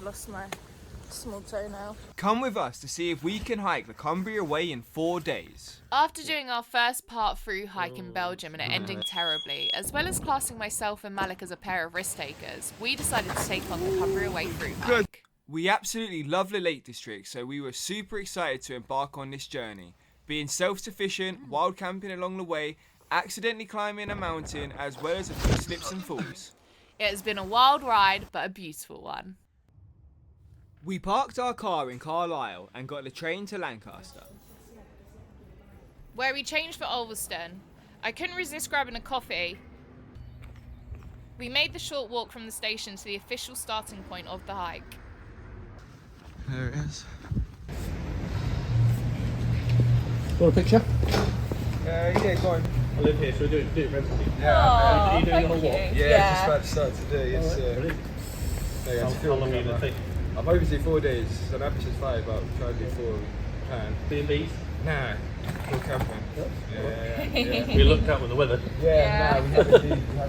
lost my small toenail. Come with us to see if we can hike the Cumbria Way in 4 days. After doing our first part through hike in Belgium and it ending terribly, as well as classing myself and Malik as a pair of risk takers, we decided to take on the Cumbria Way through hike. We absolutely love the Lake District, so we were super excited to embark on this journey. Being self-sufficient, wild camping along the way, accidentally climbing a mountain, as well as a few slips and falls. It has been a wild ride, but a beautiful one. We parked our car in Carlisle and got the train to Lancaster, Where we changed for Ulverston. I couldn't resist grabbing a coffee. We made the short walk from the station to the official starting point of the hike. There it is. Want a picture? Yeah, go on. I live here, so do it for everything. Yeah, Are you doing the whole walk? just about to start today. It's, Brilliant. How long are you going to take? I'm hoping to do 4 days. So I'm happy to 5, but I'm trying to do 4 plan. B&Bs? Nah, go camping. Yeah. We looked out with the weather. Nah, we haven't been. I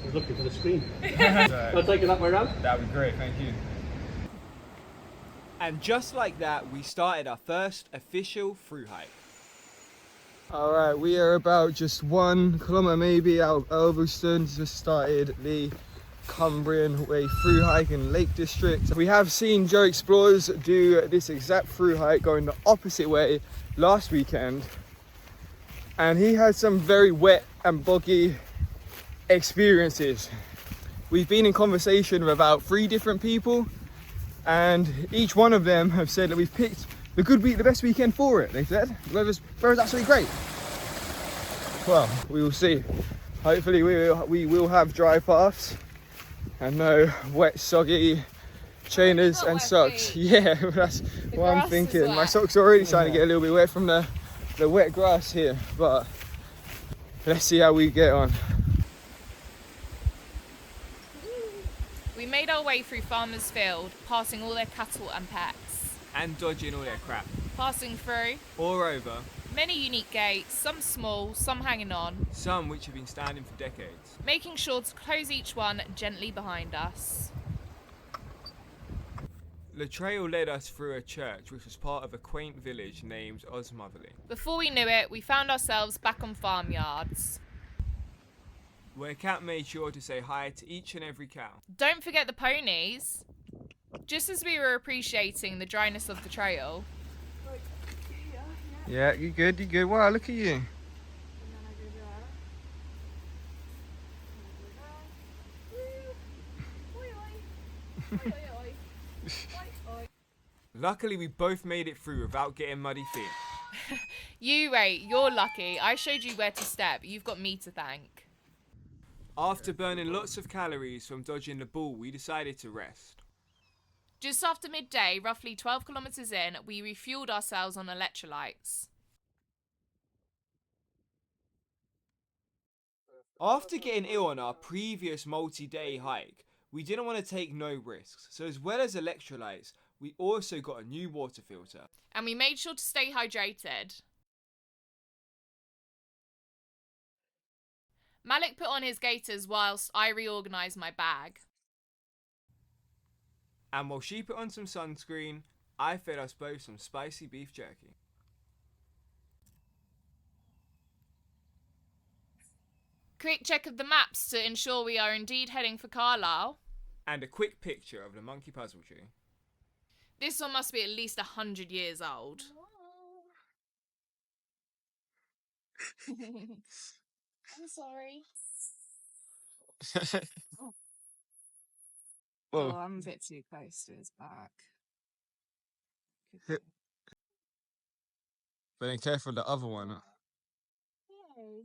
was looking for the screen. I'll take it that way around. That'd be great, thank you. And just like that, we started our first official through hike. Alright, we are about just 1 kilometre maybe out of Ulverston. Just started the Cumbrian Way through hike in Lake District. We have seen Joe Explorers do this exact through hike going the opposite way last weekend. And he had some very wet and boggy experiences. We've been in conversation with about 3 different people, and each one of them have said that we've picked the best weekend for it. They said the weather's absolutely great. Well, we will see. Hopefully we will have dry paths and no wet, soggy trainers and socks. Feet. Yeah, that's what I'm thinking. My socks are already starting to get a little bit wet from the wet grass here, but let's see how we get on. We made our way through Farmer's Field, passing all their cattle and pets. And dodging all their crap. Passing through Or over. many unique gates, some small, some hanging on. Some which have been standing for decades. Making sure to close each one gently behind us. The trail led us through a church which was part of a quaint village named Osmotherley, Before we knew it, we found ourselves back on farmyards. where Cat made sure to say hi to each and every cow. Don't forget the ponies. Just as we were appreciating the dryness of the trail, Yeah, you good, you good. Wow, look at you. Luckily, we both made it through without getting muddy feet. you're lucky. I showed you where to step. You've got me to thank. After burning lots of calories from dodging the bull, we decided to rest. Just after midday, roughly 12 kilometres in, we refueled ourselves on electrolytes. After getting ill on our previous multi-day hike, we didn't want to take no risks, so as well as electrolytes, we also got a new water filter. And we made sure to stay hydrated. Malik put on his gaiters whilst I reorganised my bag. And while she put on some sunscreen, I fed us both some spicy beef jerky. Quick check of the maps to ensure we are indeed heading for Carlisle. And a quick picture of the monkey puzzle tree. This one must be at least 100 years old. I'm sorry. Whoa. Oh, I'm a bit too close to his back. But then careful the other one. Hey.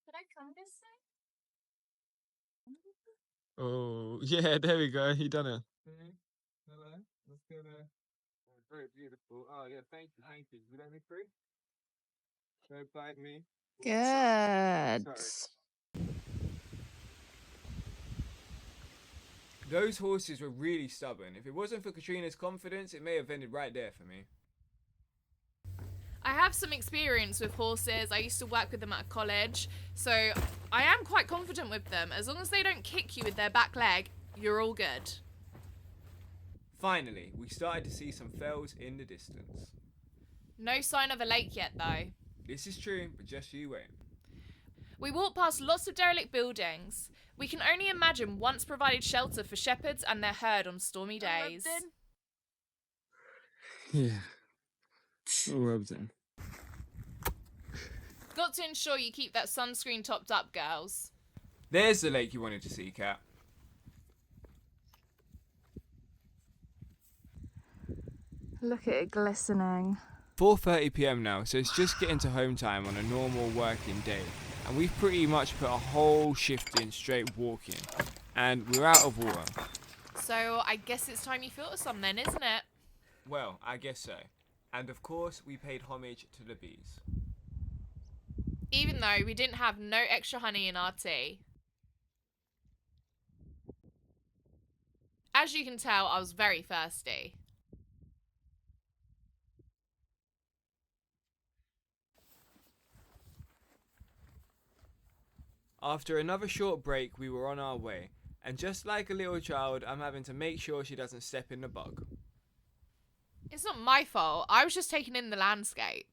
Could I come this side? Oh, yeah, there we go. He done it. Hello. Let's go there. Very beautiful. Oh, yeah, thank you. You let me free? Don't bite me. Good. Sorry. Those horses were really stubborn. If it wasn't for Katrina's confidence, it may have ended right there for me. I have some experience with horses. I used to work with them at college, so I am quite confident with them. As long as they don't kick you with their back leg, you're all good. Finally, we started to see some fells in the distance. No sign of a lake yet, though. This is true, but just you wait. We walked past lots of derelict buildings. We can only imagine once provided shelter for shepherds and their herd on stormy days. Yeah. All rubbed in. Got to ensure you keep that sunscreen topped up, girls. There's the lake you wanted to see, Kat. Look at it glistening. 4:30 p.m. now, so it's just getting to home time on a normal working day. And we've pretty much put a whole shift in straight walking. And we're out of water. So I guess it's time you filter some then, isn't it? Well, I guess so. And of course, we paid homage to the bees. Even though we didn't have no extra honey in our tea. As you can tell, I was very thirsty. After another short break, we were on our way. And just like a little child, I'm having to make sure she doesn't step in the bug. It's not my fault. I was just taking in the landscape.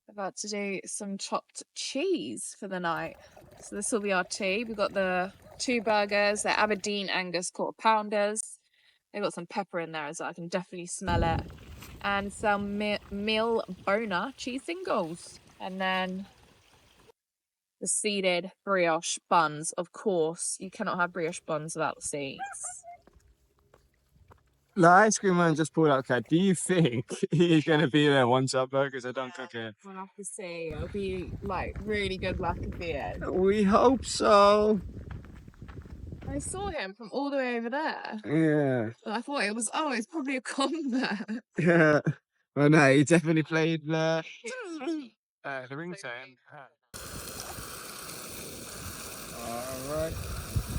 About to do some chopped cheese for the night. So this will be our tea. We've got the 2 burgers. They're Aberdeen Angus quarter pounders. They've got some pepper in there as well. I can definitely smell it. And some meal boner cheese singles. And then the seeded brioche buns. Of course, you cannot have brioche buns without the seeds. The ice cream man just pulled out, Kat. Do you think he's going to be there once our burgers are done cooking? We'll have to see. It'll be like really good luck at the end. We hope so. I saw him from all the way over there. Yeah. And I thought it was, it's probably a combat. Yeah. Well, no, he definitely played the ringtone. Alright.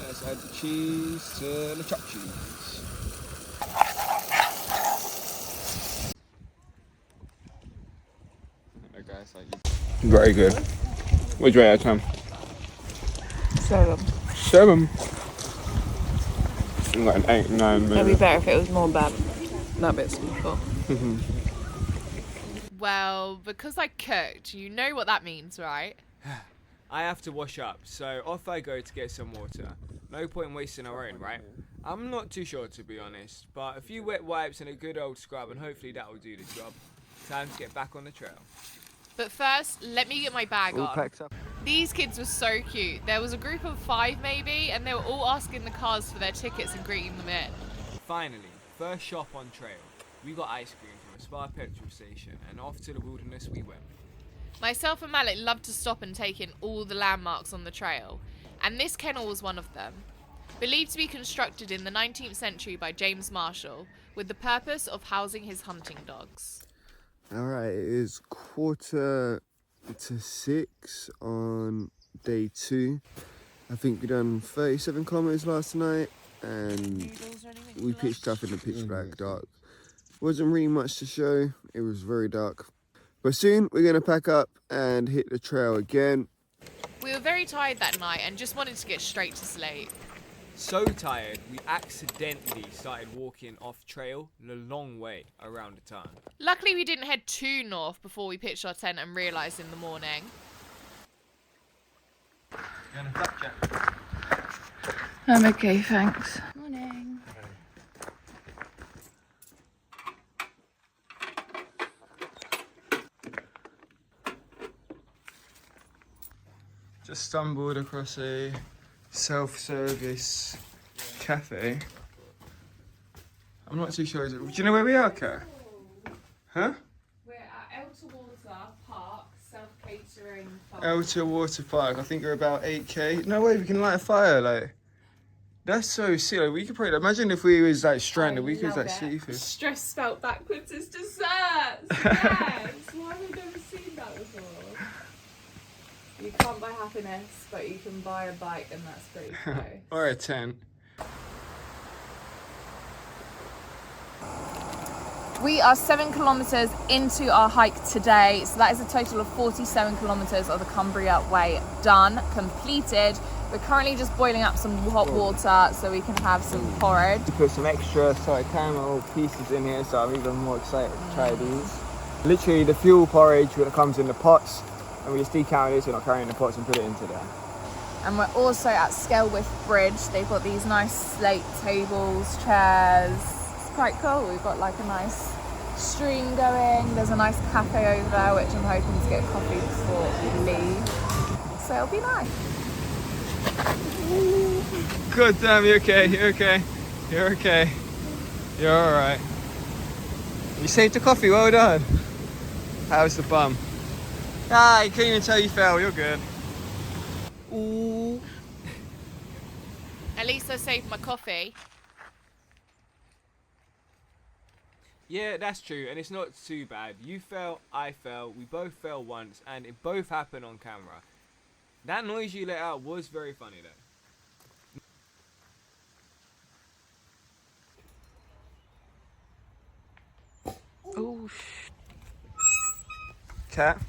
Let's add the cheese to the chopped cheese. Very good. What'd you rate out of 10? 7. 7. I'm like an 8, 9. It'd be better if it was more bad. That bit's beautiful. Well, because I cooked, you know what that means, right? I have to wash up, so off I go to get some water. No point in wasting our own, right? I'm not too sure, to be honest, but a few wet wipes and a good old scrub and hopefully that will do the job. Time to get back on the trail. But first, let me get my bag All on. packed up. These kids were so cute. There was a group of 5 maybe, and they were all asking the cars for their tickets and greeting them in. Finally, first shop on trail. We got ice cream from a Spa petrol station and off to the wilderness we went. Myself and Malik loved to stop and take in all the landmarks on the trail, and this kennel was one of them. Believed to be constructed in the 19th century by James Marshall, with the purpose of housing his hunting dogs. Alright, it is 5:45 on day 2. I think we done 37 kilometers last night and we pitched up in the pitch black dark. Wasn't really much to show, it was very dark. But soon we're going to pack up and hit the trail again. We were very tired that night and just wanted to get straight to sleep. So tired, we accidentally started walking off trail the long way around the town. Luckily we didn't head too north before we pitched our tent and realised in the morning. I'm okay, thanks. Morning. Just stumbled across a self-service cafe. I'm not too sure. Do you know where we are, Kat? Huh? We're at Elter Water Park, self-catering park. Elter Water Park. I think we're about 8k. No way, we can light a fire. Like, that's so silly. We could probably imagine if we was like stranded. We could like seafood. Stress spelt backwards is desserts. Yes. Why have I never seen that before? You can't buy happiness, but you can buy a bike, and that's pretty close. Or a tent. We are 7 kilometers into our hike today, so that is a total of 47 kilometers of the Cumbria Way done, completed. We're currently just boiling up some hot water so we can have some porridge. Put some extra soy caramel pieces in here, so I'm even more excited to try these. Literally the fuel porridge that comes in the pots, and we just decant this, we're not carrying the pots, and put it into there. And we're also at Skelwith Bridge. They've got these nice slate tables, chairs. It's quite cool. We've got like a nice stream going. There's a nice cafe over there, which I'm hoping to get coffee before we leave. So it'll be nice. Good damn, you're okay, you're okay, you're okay. You're alright. You saved the coffee, well done. How's the bum? Ah, you couldn't even tell you fell, you're good. Ooh. At least I saved my coffee. Yeah, that's true, and it's not too bad. You fell, I fell, we both fell once, and it both happened on camera. That noise you let out was very funny though. Oh, Cat,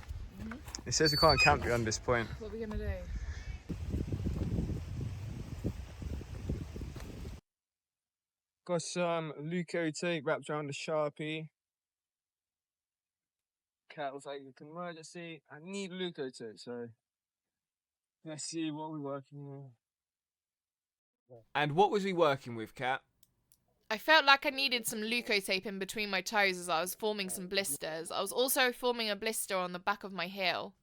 it says we can't camp beyond this point. what are we gonna do? Got some Luco tape wrapped around the Sharpie. Cat was like, emergency, I need Luco tape, so let's see what we're working with. And what was we working with, Cat? I felt like I needed some Luco tape in between my toes as I was forming some blisters. I was also forming a blister on the back of my heel.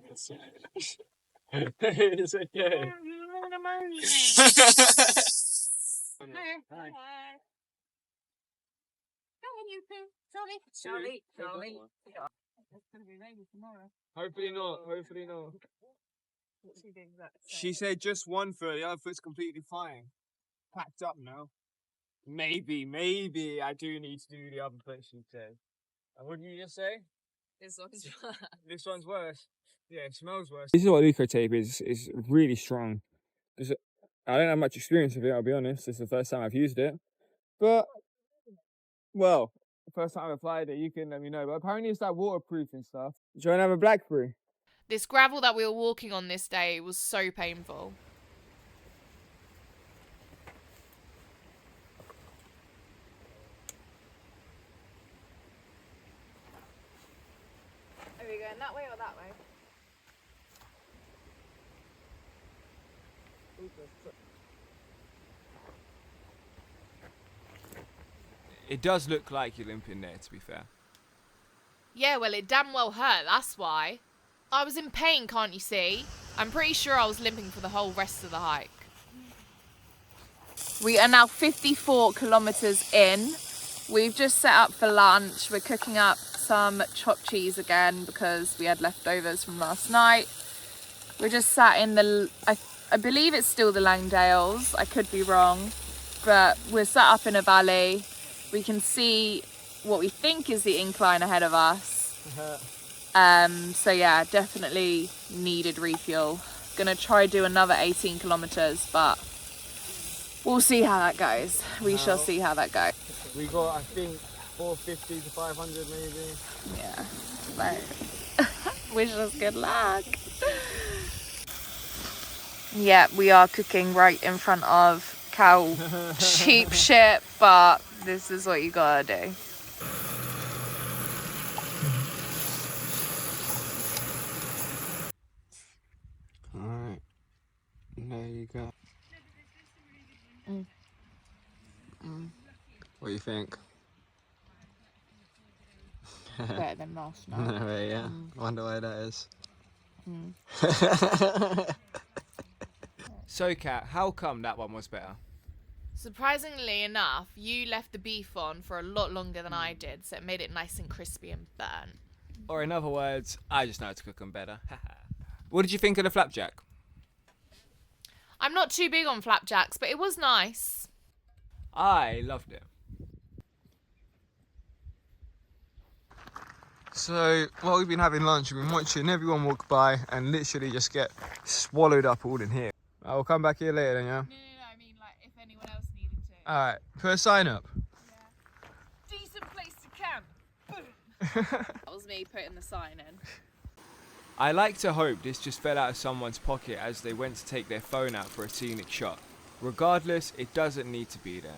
It's okay. Hopefully not, hopefully not. She said just one foot, the other foot's completely fine. Packed up now. Maybe I do need to do the other foot, she said. And what did you just say? This one's worse. This one's worse. Yeah, it smells worse. This is what Luco tape is really strong. I don't have much experience with it, I'll be honest. This is the first time I've used it. But, well, the first time I've applied it, you can let me know. But apparently it's like waterproof and stuff. Do you want to have a blackberry? This gravel that we were walking on this day was so painful. Are we going that way or that way? It does look like you're limping there, to be fair. Yeah, well, it damn well hurt, that's why. I was in pain, can't you see? I'm pretty sure I was limping for the whole rest of the hike. We are now 54 kilometers in. We've just set up for lunch. We're cooking up some chopped cheese again because we had leftovers from last night. We're just sat in the, I believe it's still the Langdales. I could be wrong, but we're sat up in a valley. We can see what we think is the incline ahead of us. So yeah, definitely needed refuel. Gonna try do another 18 kilometers, but we'll see how that goes. We shall see how that goes. We got, I think, 450 to 500 maybe. Yeah, so wish us good luck. Yeah, we are cooking right in front of cow cheap shit, but this is what you gotta do. Alright, there you go. What do you think? Better than last night. Right, yeah. I wonder why that is. So, Kat, how come that one was better? Surprisingly enough, you left the beef on for a lot longer than I did, so it made it nice and crispy and burnt. Or in other words, I just know how to cook them better. What did you think of the flapjack? I'm not too big on flapjacks, but it was nice. I loved it. So, while we've been having lunch, we've been watching everyone walk by and literally just get swallowed up all in here. I will come back here later then, yeah? No, I mean like if anyone else needed to. Alright, put a sign up. Decent place to camp. That was me putting the sign in. I like to hope this just fell out of someone's pocket as they went to take their phone out for a scenic shot. Regardless, it doesn't need to be there.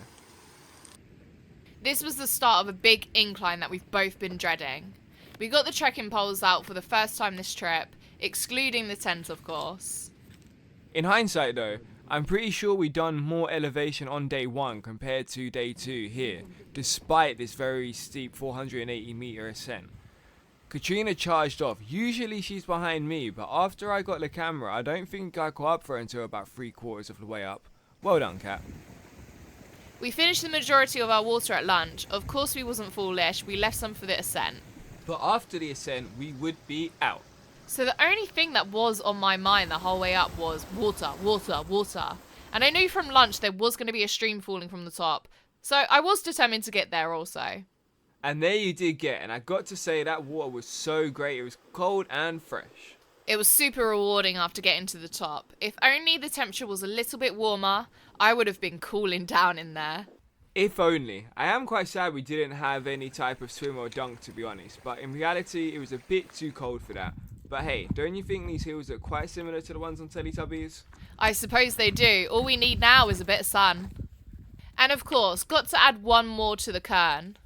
This was the start of a big incline that we've both been dreading. We got the trekking poles out for the first time this trip, excluding the tent of course. In hindsight though, I'm pretty sure we done more elevation on day 1 compared to day 2 here, despite this very steep 480 meter ascent. Katrina charged off. Usually she's behind me, but after I got the camera, I don't think I caught up for her until about 3/4 of the way up. Well done, Kat. We finished the majority of our water at lunch. Of course we wasn't foolish, we left some for the ascent. But after the ascent, we would be out. So the only thing that was on my mind the whole way up was water, water, water. And I knew from lunch there was going to be a stream falling from the top. So I was determined to get there also. And there you did get, and I got to say that water was so great. It was cold and fresh. It was super rewarding after getting to the top. If only the temperature was a little bit warmer, I would have been cooling down in there. If only. I am quite sad we didn't have any type of swim or dunk, to be honest, but in reality it was a bit too cold for that. But hey, don't you think these hills are quite similar to the ones on Teletubbies? I suppose they do. All we need now is a bit of sun. And of course, got to add one more to the cairn.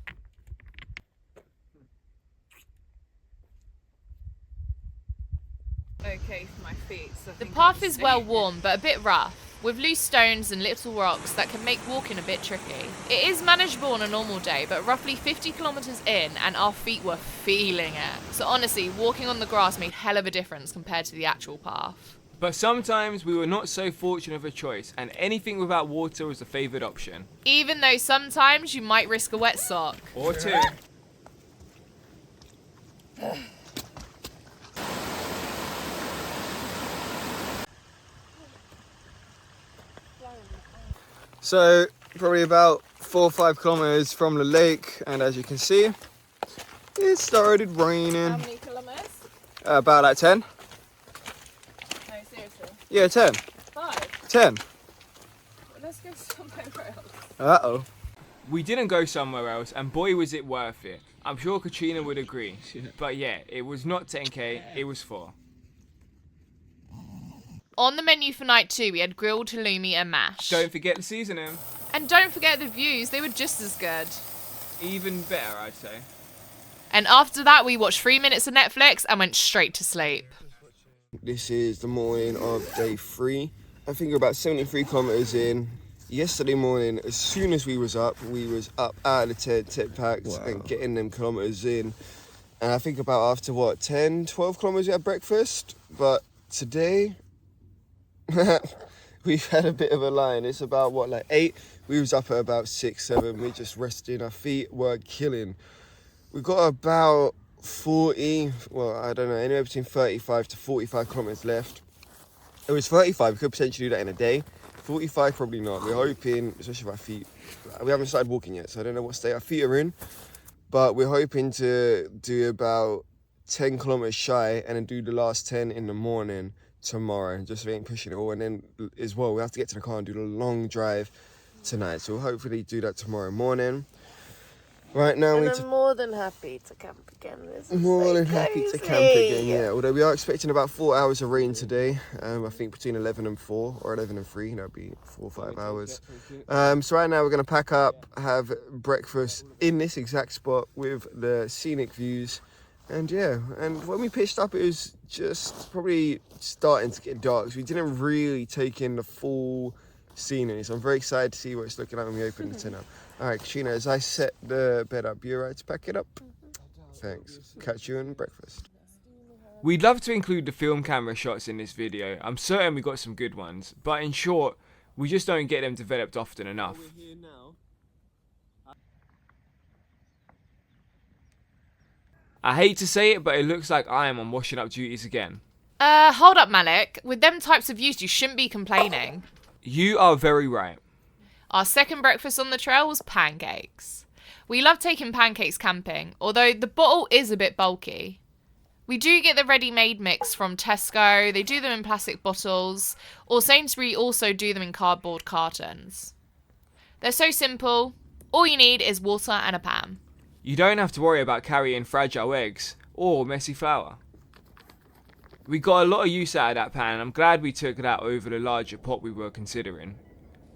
Okay for my feet. So The path is well worn, but a bit rough, with loose stones and little rocks that can make walking a bit tricky. It is manageable on a normal day, but roughly 50 kilometers in and our feet were feeling it. So honestly, walking on the grass made hell of a difference compared to the actual path. But sometimes we were not so fortunate of a choice, and anything without water was a favoured option. Even though sometimes you might risk a wet sock. Or two. So, probably about 4 or 5 kilometers from the lake, and as you can see, it started raining. How many kilometers? About like 10. No, seriously. Yeah, 10. 5. 10. Well, let's go somewhere else. Uh-oh. We didn't go somewhere else, and boy was it worth it. I'm sure Katrina would agree. But yeah, it was not 10k, it was 4. On the menu for night 2, we had grilled halloumi and mash. Don't forget the seasoning. And don't forget the views, they were just as good. Even better, I'd say. And after that, we watched 3 minutes of Netflix and went straight to sleep. This is the morning of day 3. I think we're about 73 kilometers in. Yesterday morning, as soon as we was up out of the tent packed and getting them kilometers in. And I think about after 10, 12 kilometers we had breakfast. But today, we've had a bit of a line. It's about 8. We was up at about 6, 7. We just resting. Our feet were killing. We got about 40, I don't know, anywhere between 35 to 45 kilometers left. It was 35, we could potentially do that in a day. 45, probably not. We're hoping, especially with our feet, we haven't started walking yet, so I don't know what state our feet are in. But we're hoping to do about 10 kilometers shy and then do the last 10 in the morning tomorrow, just so we ain't pushing it all. And then as well, we have to get to the car and do the long drive tonight. So we'll hopefully do that tomorrow morning. Right now, I'm more than happy to camp again. Happy to camp again, yeah. Although we are expecting about 4 hours of rain today. I think between 11 and 4 or 11 and 3, that'll be 4 or 5 hours. So right now we're going to pack up, have breakfast in this exact spot with the scenic views. And yeah, and when we pitched up, it was just probably starting to get dark. So we didn't really take in the full scenery. So I'm very excited to see what it's looking like when we open the tent up. All right, Katrina, as I set the bed up, you all right to pack it up? Thanks. Catch you in breakfast. We'd love to include the film camera shots in this video. I'm certain we got some good ones, but in short, we just don't get them developed often enough. I hate to say it, but it looks like I am on washing up duties again. Hold up, Malik. With them types of views, you shouldn't be complaining. You are very right. Our second breakfast on the trail was pancakes. We love taking pancakes camping, although the bottle is a bit bulky. We do get the ready-made mix from Tesco, they do them in plastic bottles, or Sainsbury's also do them in cardboard cartons. They're so simple. All you need is water and a pan. You don't have to worry about carrying fragile eggs or messy flour. We got a lot of use out of that pan, and I'm glad we took that over the larger pot we were considering.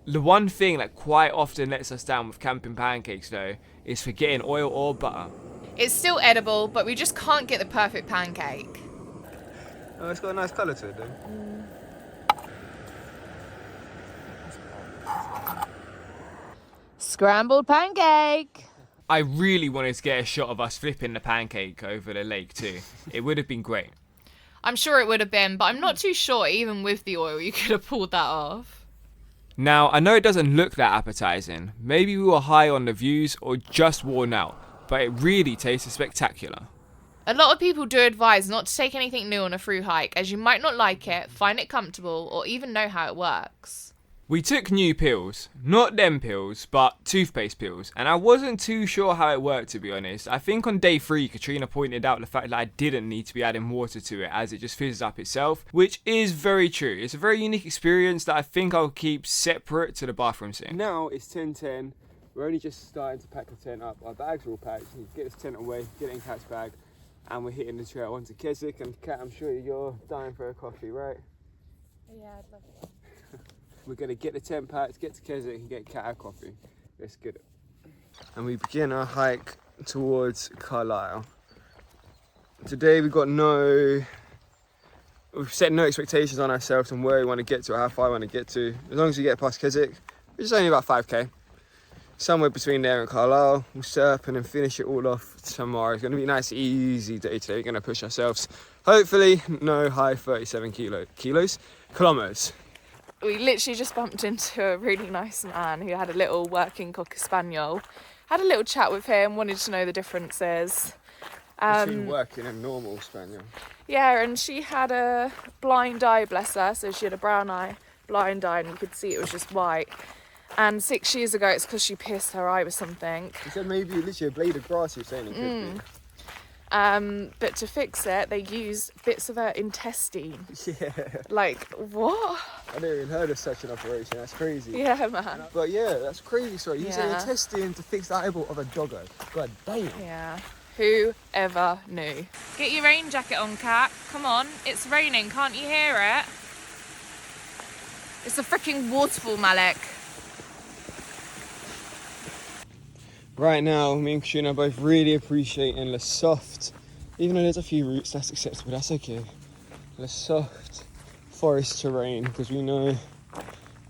The one thing that quite often lets us down with camping pancakes though is forgetting oil or butter. It's still edible, but we just can't get the perfect pancake. Oh, it's got a nice colour to it though. Scrambled pancake. I really wanted to get a shot of us flipping the pancake over the lake too. It would have been great. I'm sure it would have been, but I'm not too sure even with the oil you could have pulled that off. Now, I know it doesn't look that appetizing. Maybe we were high on the views or just worn out, but it really tasted spectacular. A lot of people do advise not to take anything new on a through hike, as you might not like it, find it comfortable, or even know how it works. We took new pills, not them pills, but toothpaste pills, and I wasn't too sure how it worked, to be honest. I think on day 3, Katrina pointed out the fact that I didn't need to be adding water to it as it just fizzes up itself, which is very true. It's a very unique experience that I think I'll keep separate to the bathroom scene. Now it's 10:10. We're only just starting to pack the tent up. Our bags are all packed. We get this tent away, get it in Kat's bag, and we're hitting the trail onto Keswick. And Kat, I'm sure you're dying for a coffee, right? Yeah, I'd love it. We're going to get the tent packed, get to Keswick and get Kat a coffee. Let's get it. And we begin our hike towards Carlisle. Today we've set no expectations on ourselves and where we want to get to or how far we want to get to. As long as we get past Keswick, which is only about 5k. Somewhere between there and Carlisle, we'll surf and then finish it all off tomorrow. It's going to be a nice easy day today. We're going to push ourselves. Hopefully no high 37 kilometers. We literally just bumped into a really nice man who had a little working Cocker Spaniel. Had a little chat with him, wanted to know the differences. Between working and normal Spaniel. Yeah, and she had a blind eye, bless her. So she had a brown eye, blind eye, and you could see it was just white. And 6 years ago, it's because she pierced her eye with something. He said maybe literally a blade of grass, he was saying it could be. But to fix it, they used bits of her intestine. Yeah. Like, what? I never even heard of such an operation. That's crazy. Yeah, man. But yeah, that's crazy. Sorry, using Yeah. intestine to fix the eyeball of a doggo. God damn. Yeah. Whoever knew? Get your rain jacket on, Kat. Come on, it's raining, can't you hear it? It's a freaking waterfall, Malik. Right now, me and Katrina are both really appreciating the soft, even though there's a few roots, that's acceptable, that's okay. The soft forest terrain, because we know we've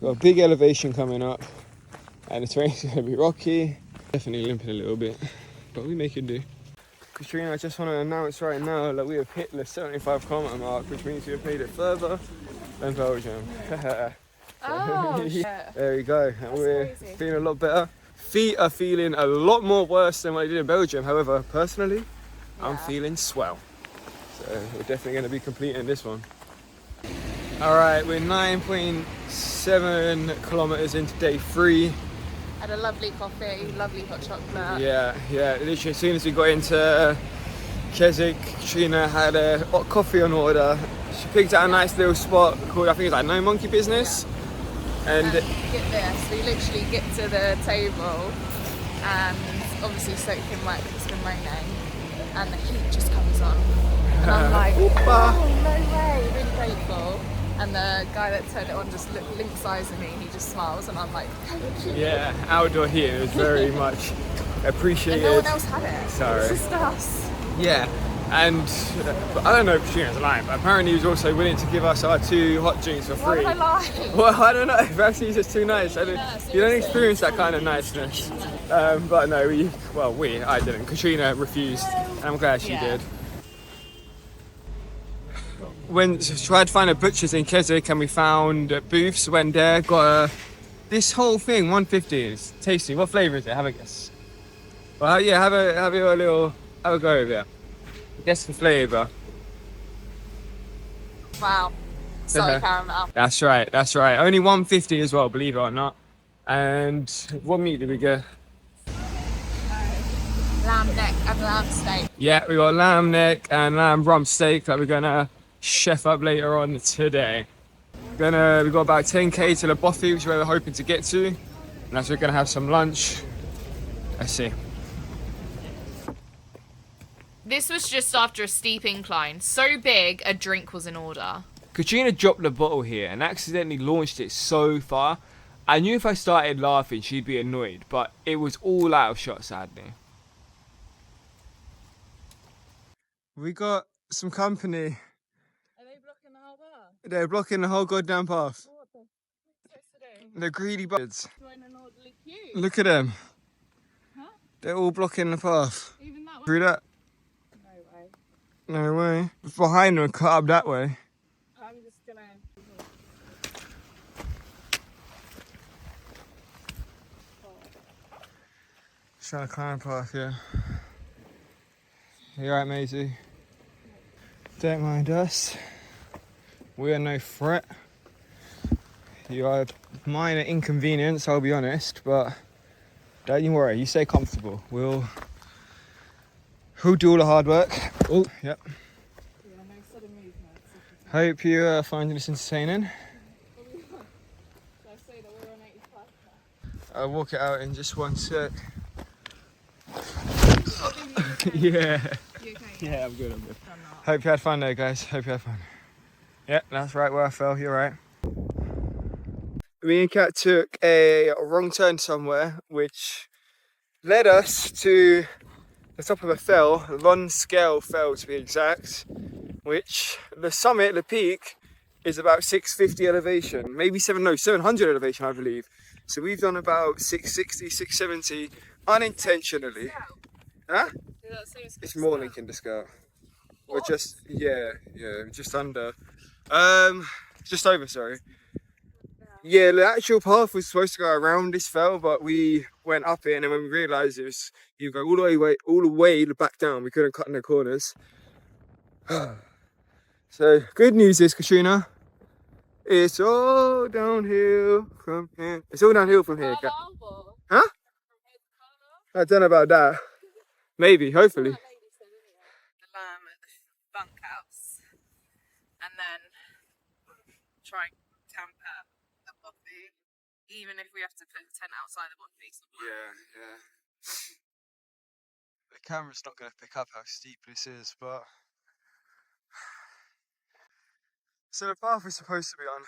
got a big elevation coming up and the terrain's going to be rocky. Definitely limping a little bit, but we make it do. Katrina, I just want to announce right now that we have hit the 75 kilometer mark, which means we have made it further than Belgium. Oh, shit. There we go, and we're crazy. feeling a lot better. Feet are feeling a lot more worse than what I did in Belgium. However, personally, I'm feeling swell. So we're definitely going to be completing this one. All right, we're 9.7 kilometers into day 3. Had a lovely coffee, lovely hot chocolate. Yeah, literally as soon as we got into Keswick, Katrina had a hot coffee on order. She picked out a nice little spot called, I think it's like No Monkey Business. And Get this, we literally get to the table and obviously soaking wet because it's been raining and the heat just comes on and I'm like, oh no way, really grateful. And the guy that turned it on just links eyes at me and he just smiles and I'm like, thank you. yeah, outdoor heating was very much appreciated. And no one else had it. Sorry. It's just us. Yeah, and I don't know if Katrina's lying, but apparently he was also willing to give us our 2 hot drinks for free. Why would I lie? Well, I don't know, perhaps he's just too nice. You don't experience that kind of niceness. But no, I didn't. Katrina refused, and I'm glad she did. Tried to find a butcher's in Keswick and we found booths, went there, got this whole thing, 150, it's tasty. What flavour is it? Have a guess. Well, yeah, have a go over there. Guess the flavour. Wow. Sorry, caramel. That's right. Only 150 as well, believe it or not. And what meat did we get? Lamb neck and lamb steak. Yeah, we got lamb neck and lamb rump steak that we're gonna chef up later on today. We've got about 10k to the bothy, which we're hoping to get to. And And as we're gonna have some lunch, let's see. This was just after a steep incline, so big a drink was in order. Katrina dropped the bottle here and accidentally launched it so far. I knew if I started laughing she'd be annoyed, but it was all out of shot sadly. We got some company. Are they blocking the whole bar? They're blocking the whole goddamn path. What the supposed to do? They're greedy birds. Join an orderly queue. Look at them. Huh? They're all blocking the path. Even that way? Through that? No way. No way. Behind them, cut up that way. I'm just gonna. Just trying to climb path, yeah. You alright, Maisie? Don't mind us. We are no threat. You are a minor inconvenience, I'll be honest, but don't you worry, you stay comfortable. We'll do all the hard work. Oh, yep. Yeah, no sudden movements. Hope you are finding this entertaining. Should I say that we're on 85 now? I'll walk it out in just one sec. Yeah. You okay? Yeah, I'm good. Hope you had fun though, guys. Hope you had fun. Yeah, that's right where I fell. You're right. Me and Kat took a wrong turn somewhere, which led us to the top of a fell, Lon Scale Fell to be exact, which the summit, the peak, is about 650 elevation, maybe 700 elevation, I believe. So we've done about 660, 670 unintentionally. Huh? It's more Lincoln to Scout. We're just, yeah, just under. Just over, sorry. Yeah, the actual path was supposed to go around this fell, but we went up it, and then when we realised it was, you go all the way back down. We couldn't cut in the corners. So good news is, Katrina, it's all downhill from here. It's all downhill from here. Huh? I don't know about that. Maybe, hopefully. The lamb at the bunkhouse, and then try and camp at the bothy, even if we have to put a tent outside the bothy. Yeah. The camera's not going to pick up how steep this is, but so the path we're supposed to be on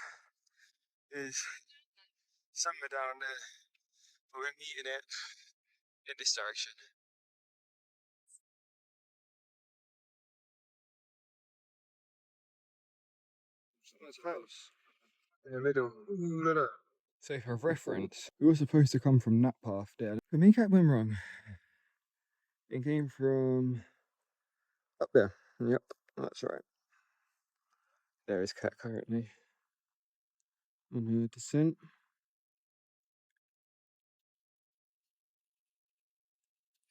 is somewhere down there, but we're meeting it in this direction. That's close. In the middle. So for reference, we were supposed to come from that path there. The main cat went wrong. It came from up there. Yep, that's right. There is Cat currently on her descent.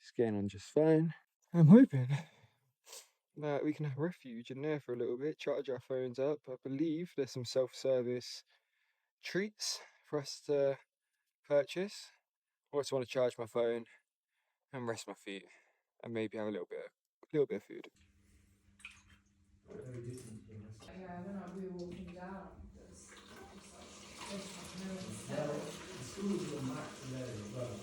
It's getting on just fine. I'm hoping that we can have refuge in there for a little bit, charge our phones up. I believe there's some self-service treats for us to purchase. I also want to charge my phone and rest my feet and maybe have a little bit of food. Yeah, when we were walking down, there's just like no one.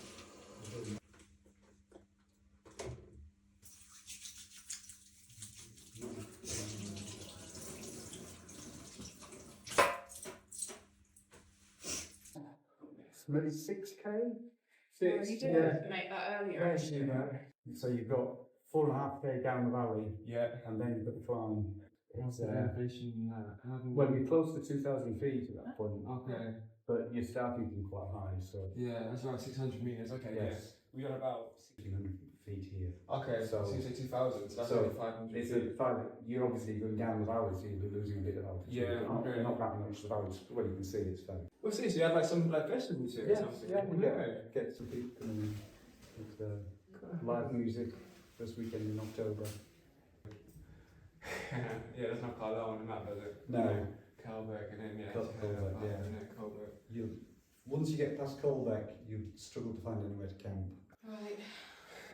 Maybe 6k? You didn't make that earlier. So you've got 4.5k down the valley, Yeah. and then you've got the climb. What's It's, the elevation now? well, you're close to 2,000 feet at that point. Okay. But you're starting from quite high, so. Yeah, that's about 600 meters. Okay, Yes. yeah. We got about 1,600 feet here. Okay, so you say 2,000, so that's So only 500 It's feet. you're obviously going down the valley, so you'll be losing a bit of altitude. Yeah, But okay. not that much. The valley's, well, you can see it's fine. What's this? You had like some like vegetables here or something? Yeah, we Yeah. get some people coming in with live music this weekend in October. Yeah, there's no Carlisle on the map, does it? No. Calbeck and then Colbeck, yeah. Colbeck. Once you get past Colbeck, you struggle to find anywhere to camp. Right.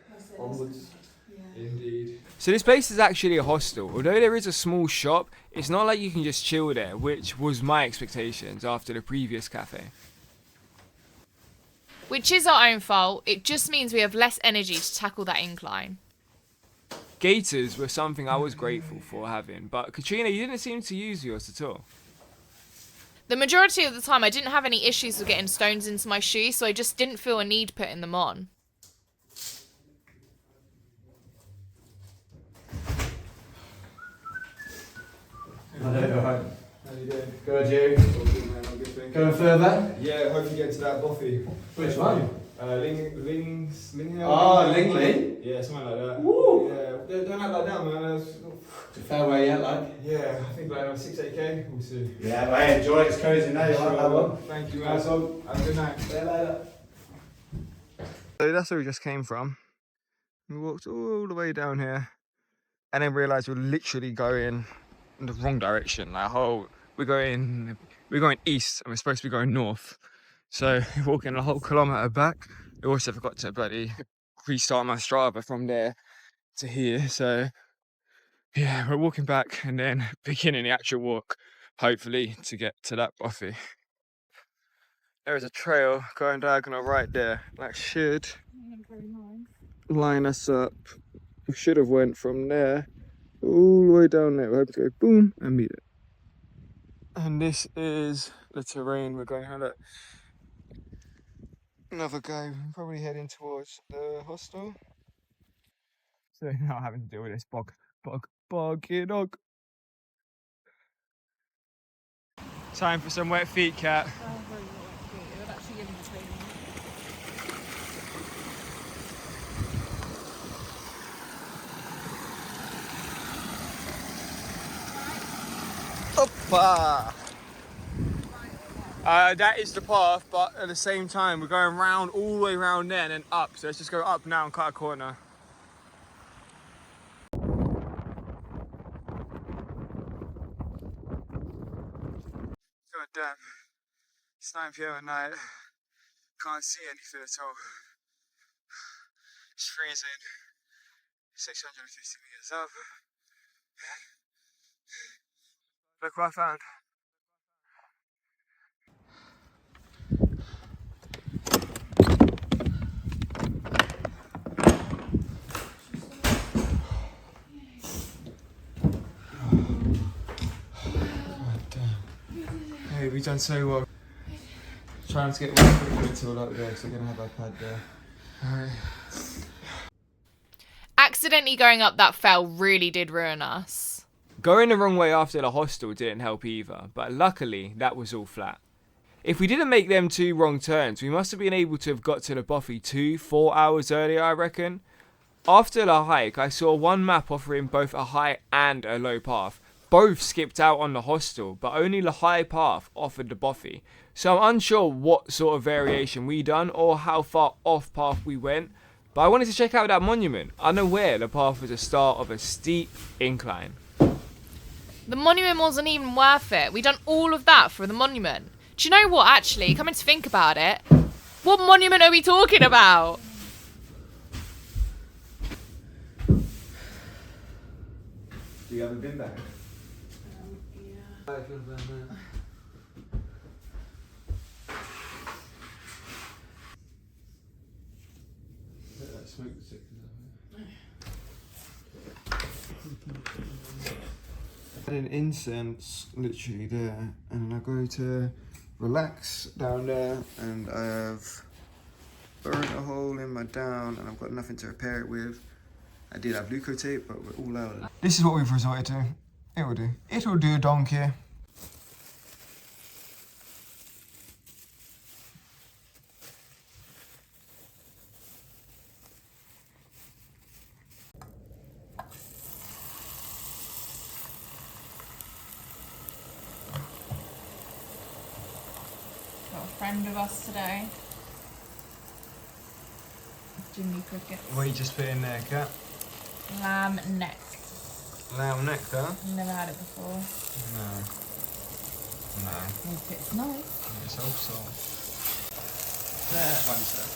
That's it. Onwards. Yeah. Indeed. So this place is actually a hostel. Although there is a small shop, it's not like you can just chill there, which was my expectations after the previous cafe. Which is our own fault. It just means we have less energy to tackle that incline. Gaiters were something I was grateful for having, but Katrina, you didn't seem to use yours at all. The majority of the time I didn't have any issues with getting stones into my shoes, so I just didn't feel a need putting them on. Hello, How you doing? good, you? All good, man. All good, thank you. Going further? Yeah, hope you get to that bothy. Which one? Ling. Oh, Lingley? Yeah, something like that. Woo! Yeah, don't act like that, man. It's a fair way yet, like. Yeah, I think like 6-8k. We'll see. Yeah, but hey, enjoy it. It's cozy now. You like that one? Thank you, man. Nice one. Have a good night. See you later. So that's where we just came from. We walked all the way down here, and then realised we're literally going in the wrong direction. Like, we're going east, and we're supposed to be going north. So we're walking a whole kilometre back. I also forgot to bloody restart my Strava from there to here. So yeah, we're walking back and then beginning the actual walk, hopefully to get to that bothy. There is a trail going diagonal right there. That should line us up. We should have went from there all the way down there. We're hoping to go boom and meet it. And this is the terrain we're going around. Another guy probably heading towards the hostel. So now having to deal with this bog. Time for some wet feet, Cat. Oppa! That is the path, but at the same time, we're going round all the way around there and then up. So let's just go up now and cut a corner. God damn, it's 9 PM at night. Can't see anything at all. It's freezing. 650 meters up. Look what I found. Hey, we've done so well. Trying to get one quick until up there, so we're gonna have our pad there. Alright. Accidentally going up that fell really did ruin us. Going the wrong way after the hostel didn't help either, but luckily that was all flat. If we didn't make them 2 wrong turns, we must have been able to have got to the bothy 2-4 hours earlier, I reckon. After the hike, I saw one map offering both a high and a low path. Both skipped out on the hostel, but only the high path offered the bothy. So I'm unsure what sort of variation we done or how far off path we went, but I wanted to check out that monument, unaware the path was the start of a steep incline. The monument wasn't even worth it. We done all of that for the monument. Do you know what, actually, coming to think about it, what monument are we talking about? You haven't been back? Yeah. An incense literally there, and I go to relax down there, and I have burnt a hole in my down, and I've got nothing to repair it with. I did have leukotape, but we're all out of it. This is what we've resorted to. It'll do. It'll do, donkey. Got a friend with us today. Jimmy Cricket. What you just put in there, Cat? Lamb neck. Lamb neck, huh? Never had it before. No. Hope it's nice. Let's hope so. One sec.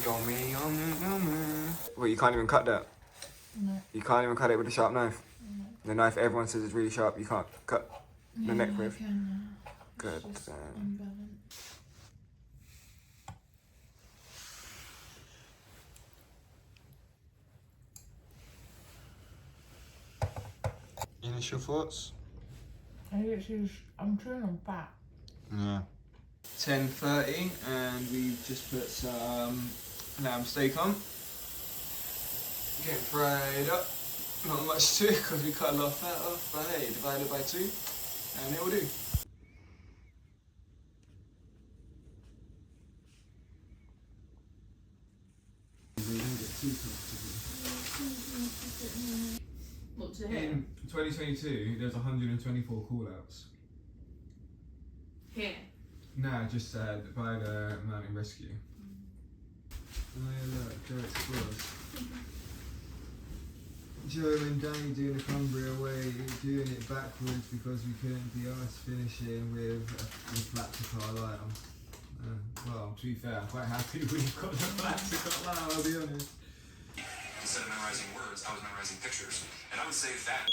Yummy. Wait, you can't even cut that? No. You can't even cut it with a sharp knife? No. The knife everyone says is really sharp, you can't cut the neck with. Good. Initial thoughts? I'm chewing on fat. Yeah. 10:30 and we've just put some lamb steak on. Getting fried up. Not much to it because we cut a lot of fat off, but hey, divide it by 2 and it will do. In 2022, there's 124 call-outs. Here. Nah, just by the mountain rescue. Oh yeah, look, Joe explores. Joe and Danny doing the Cumbria Way, doing it backwards because we couldn't be asked finishing with flat to Carlisle. Well, to be fair, I'm quite happy we've got the flat to Carlisle, I'll be honest. Instead of memorizing words, I was memorizing pictures. And I would say that.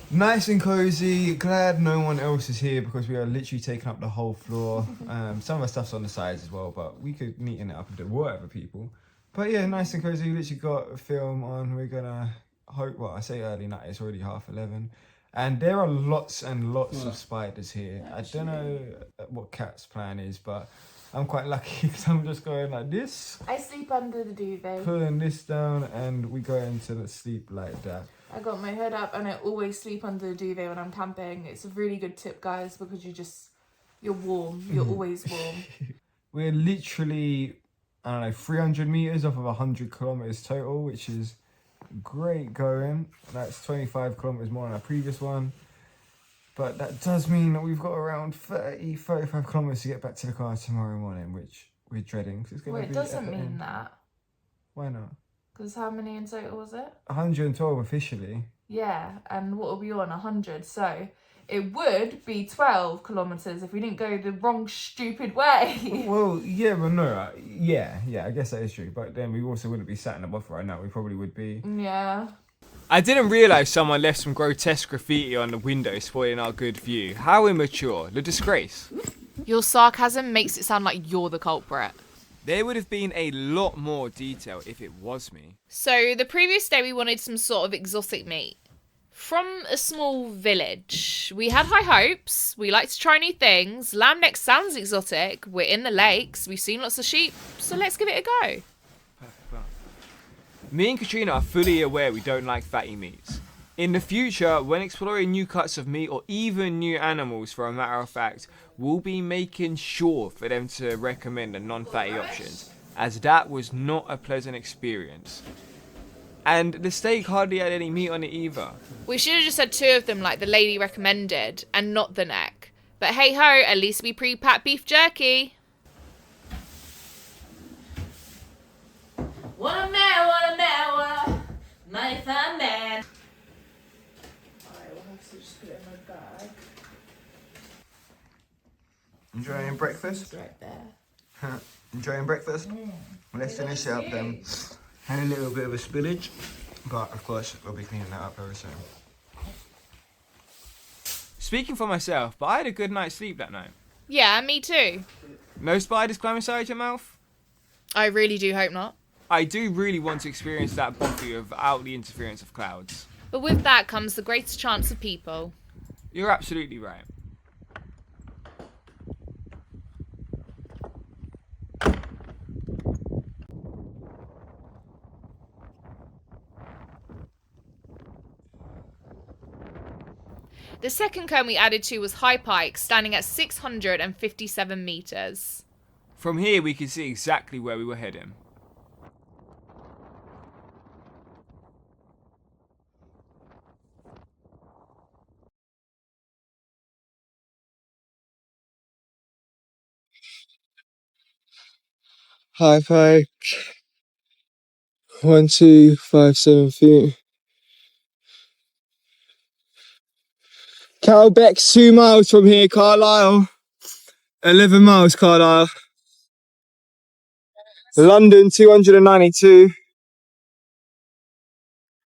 Nice and cozy. Glad no one else is here because we are literally taking up the whole floor. Some of our stuff's on the sides as well, but we could neaten it up and do whatever, people. But yeah, nice and cozy. We literally got a film on. We're gonna hope. Well, I say early night. It's already 11:30, and there are lots and lots of spiders here. I don't know what Kat's plan is, but I'm quite lucky because I'm just going like this. I sleep under the duvet. Pulling this down, and we go into the sleep like that. I got my hood up and I always sleep under the duvet when I'm camping. It's a really good tip, guys, because you're warm. You're always warm. We're literally, I don't know, 300 meters off of 100 kilometers total, which is great going. That's 25 kilometers more than our previous one. But that does mean that we've got around 35 kilometers to get back to the car tomorrow morning, which we're dreading. It's gonna Wait, it doesn't mean that. Why not? Because how many in total was it? 112 officially. Yeah, and what are we on? 100. So it would be 12 kilometres if we didn't go the wrong stupid way. Well, yeah, but no, yeah, I guess that is true. But then we also wouldn't be sat in a buffer right now. We probably would be. Yeah. I didn't realise someone left some grotesque graffiti on the window spoiling our good view. How immature. The disgrace. Your sarcasm makes it sound like you're the culprit. There would have been a lot more detail if it was me. So the previous day we wanted some sort of exotic meat. From a small village. We had high hopes. We like to try new things. Lamb neck sounds exotic. We're in the lakes. We've seen lots of sheep. So let's give it a go. Perfect plan. Me and Katrina are fully aware we don't like fatty meats. In the future, when exploring new cuts of meat or even new animals for a matter of fact, we'll be making sure for them to recommend the non-fatty options, as that was not a pleasant experience. And the steak hardly had any meat on it either. We should have just had 2 of them like the lady recommended, and not the neck. But hey ho, at least we pre-packed beef jerky. What a man, my fine man. Alright, we'll have to just put it in my bag. Enjoying breakfast? It's right there. Enjoying breakfast? Well, let's finish it up then. Had a little bit of a spillage, but of course we'll be cleaning that up very soon. Speaking for myself, but I had a good night's sleep that night. Yeah, me too. No spiders climbing inside your mouth? I really do hope not. I do really want to experience that bothy without the interference of clouds. But with that comes the greatest chance of people. You're absolutely right. The second cone we added to was High Pike, standing at 657 metres. From here we could see exactly where we were heading. High Pike. 1,257 feet. Cowbeck's 2 miles from here, Carlisle. 11 miles, Carlisle. London 292.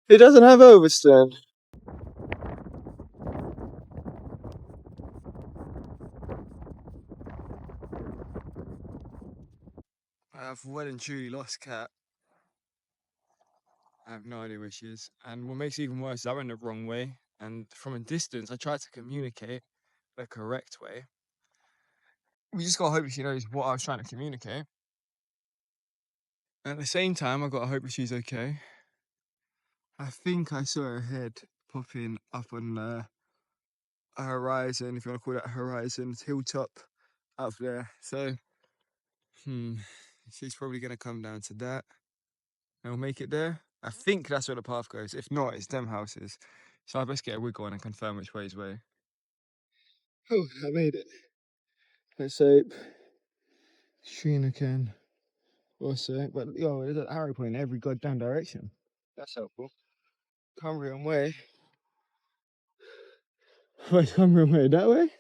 It doesn't have Overstone. I've well and truly lost Kat. I have no idea where she is. And what makes it even worse is I went the wrong way. And from a distance, I tried to communicate the correct way. We just gotta hope she knows what I was trying to communicate. At the same time, I gotta hope she's okay. I think I saw her head popping up on a horizon, if you want to call that a horizon, hilltop up there. So, she's probably gonna come down to that. And we'll make it there. I think that's where the path goes. If not, it's them houses. So I best get a wig on and confirm which way is where. Oh, I made it. Let's hope Katrina can also. But yo, there's an arrow pointing in every goddamn direction. That's helpful. Cumbria Way. Where's Cumbria Way? That way?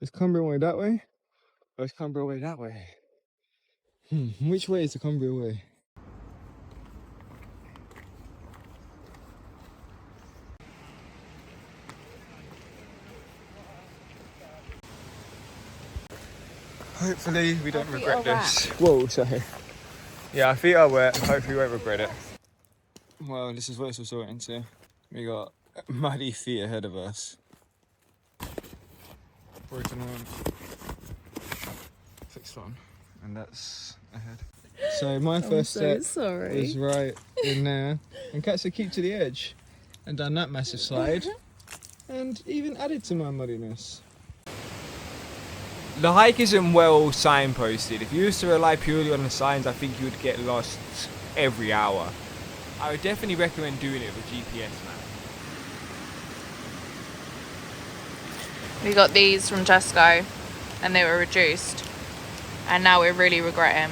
Is Cumbria Way that way? Or is Cumbria Way that way? Which way is the Cumbria Way? Hopefully we don't regret this. Whoa, sorry. Yeah, our feet are wet. Hopefully we won't regret it. Well, this is what it's all into. We got muddy feet ahead of us. Broken one. Fixed one. And that's ahead. So my first step was right in there. And Kat said keep to the edge. And done that massive slide. And even added to my muddiness. The hike isn't well signposted. If you used to rely purely on the signs, I think you would get lost every hour. I would definitely recommend doing it with GPS, man. We got these from Tesco and they were reduced. And now we're really regretting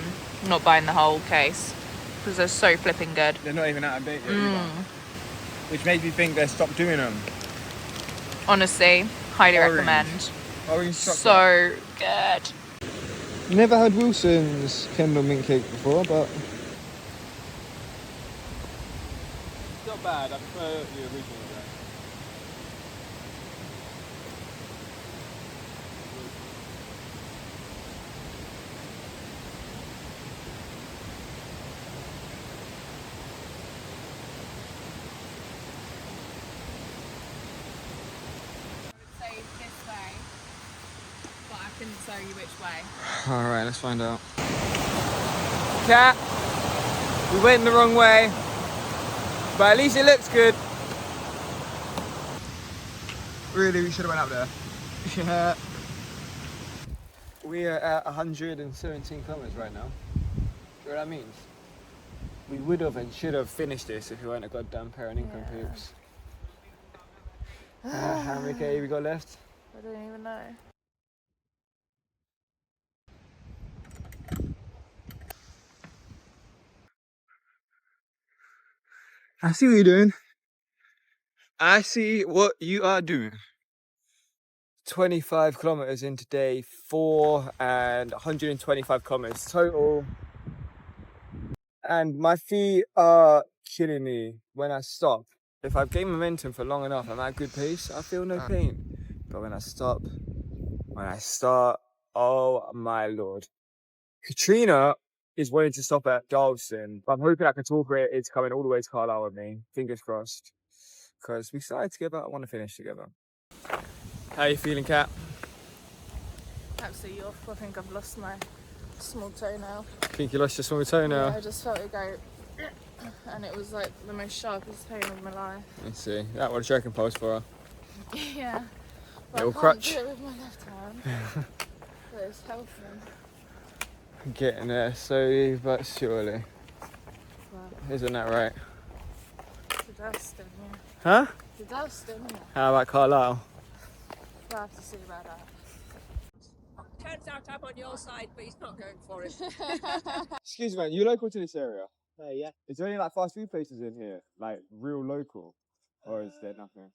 not buying the whole case because they're so flipping good. They're not even out of date yet either. Which makes me think they stopped doing them. Honestly, highly recommend. Orange so good. Never had Wilson's Kendall mint cake before, but it's not bad. I prefer the original. Couldn't tell you which way. Alright, let's find out. Cat, we went the wrong way, but at least it looks good. Really, we should have went up there. Yeah. We are at 117 kilometers right now. You know what that means? We would have and should have finished this if we weren't a goddamn pair of income poops. How many K we got left? I don't even know. I see what you're doing. I see what you are doing. 25 kilometers into day 4 and 125 kilometers total. And my feet are killing me when I stop. If I've gained momentum for long enough, I'm at a good pace, I feel no pain. But when I start, oh my lord. Katrina is wanting to stop at Darlston, but I'm hoping I can talk her into coming all the way to Carlisle with me. Fingers crossed. Because we started together, I want to finish together. How are you feeling, Kat? Absolutely off. I think I've lost my small toenail. I think you lost your small toenail. Yeah, I just felt it go, and it was like the most sharpest pain of my life. Let's see. That was a joking pose for her. Yeah. Little I can't crutch. do it with my left hand. But it's helping. Getting there slowly but surely. Well, Isn't that right? the dust in here. Huh? The dust in here. How about Carlisle? We'll have to see about that. Turns out I'm on your side, but he's not going for it. Excuse me, man, you local to this area? Yeah. Is there any like fast food places in here? Like real local? Or is there nothing?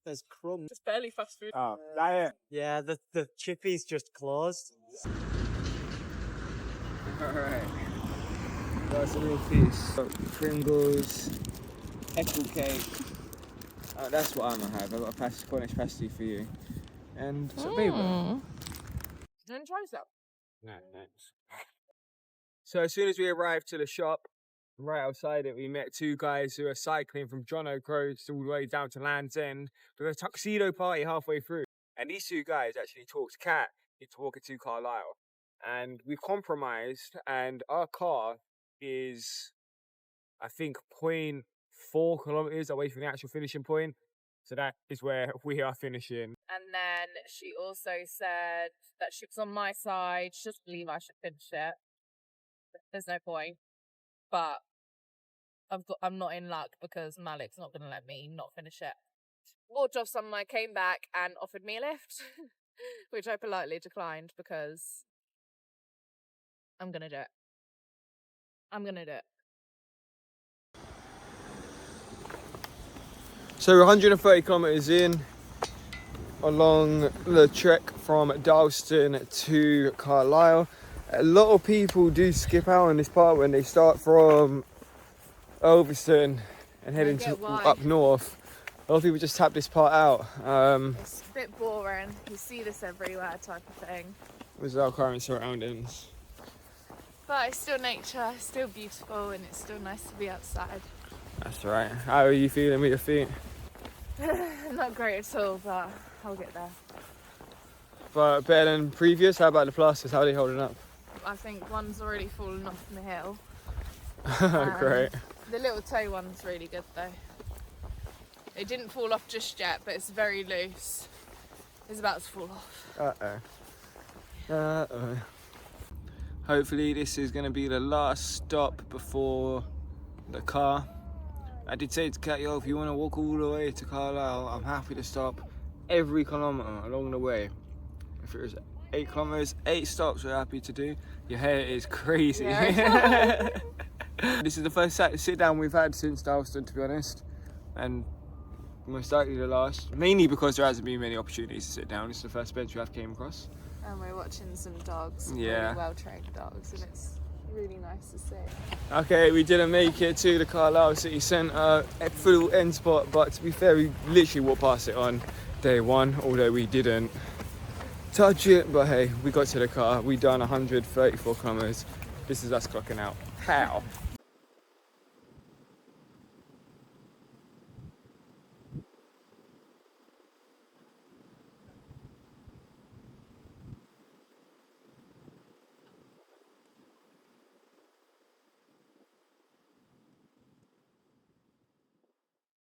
There's crumbs. Just barely fast food. Oh, that it? Yeah, the chippy's just closed. Alright. That's a real piece. Pringles, apple cake. That's what I'm gonna have. I've got a Cornish pasty for you. And some baby. And try some. No, thanks. So as soon as we arrived to the shop, right outside it, we met two guys who are cycling from John O'Groats all the way down to Land's End with a tuxedo party halfway through. And these two guys actually talked Cat into walking to Carlisle. And we compromised, and our car is, I think, 0.4 kilometers away from the actual finishing point. So that is where we are finishing. And then she also said that she was on my side. She doesn't believe I should finish it. There's no point. But I'm not in luck because Malik's not going to let me not finish it. Walked off somewhere, came back and offered me a lift, which I politely declined because I'm going to do it. I'm going to do it. So we're 130 kilometers in along the trek from Dalston to Carlisle. A lot of people do skip out on this part when they start from Ulverston and heading up north. A lot of people just tap this part out. It's a bit boring. You see this everywhere type of thing. With our current surroundings. But it's still nature, it's still beautiful, and it's still nice to be outside. That's right. How are you feeling with your feet? Not great at all, but I'll get there. But better than previous? How about the plasters? How are they holding up? I think one's already fallen off the hill. Great. The little toe one's really good though. It didn't fall off just yet, but it's very loose. It's about to fall off. Uh-oh. Uh-oh. Hopefully this is going to be the last stop before the car. I did say to Kat, yo, if you want to walk all the way to Carlisle, I'm happy to stop every kilometre along the way. If it was 8 kilometres, 8 stops we're happy to do. Your hair is crazy. Yeah. This is the first sit down we've had since Dalston, to be honest. And most likely the last. Mainly because there hasn't been many opportunities to sit down. It's the first bench we have came across. And we're watching some dogs, yeah. Really well-trained dogs, and it's really nice to see. Okay, we didn't make it to the Carlisle City Centre, a full end spot, but to be fair, we literally walked past it on day one, although we didn't touch it. But hey, we got to the car, we done 134 kilometres. This is us clocking out. How?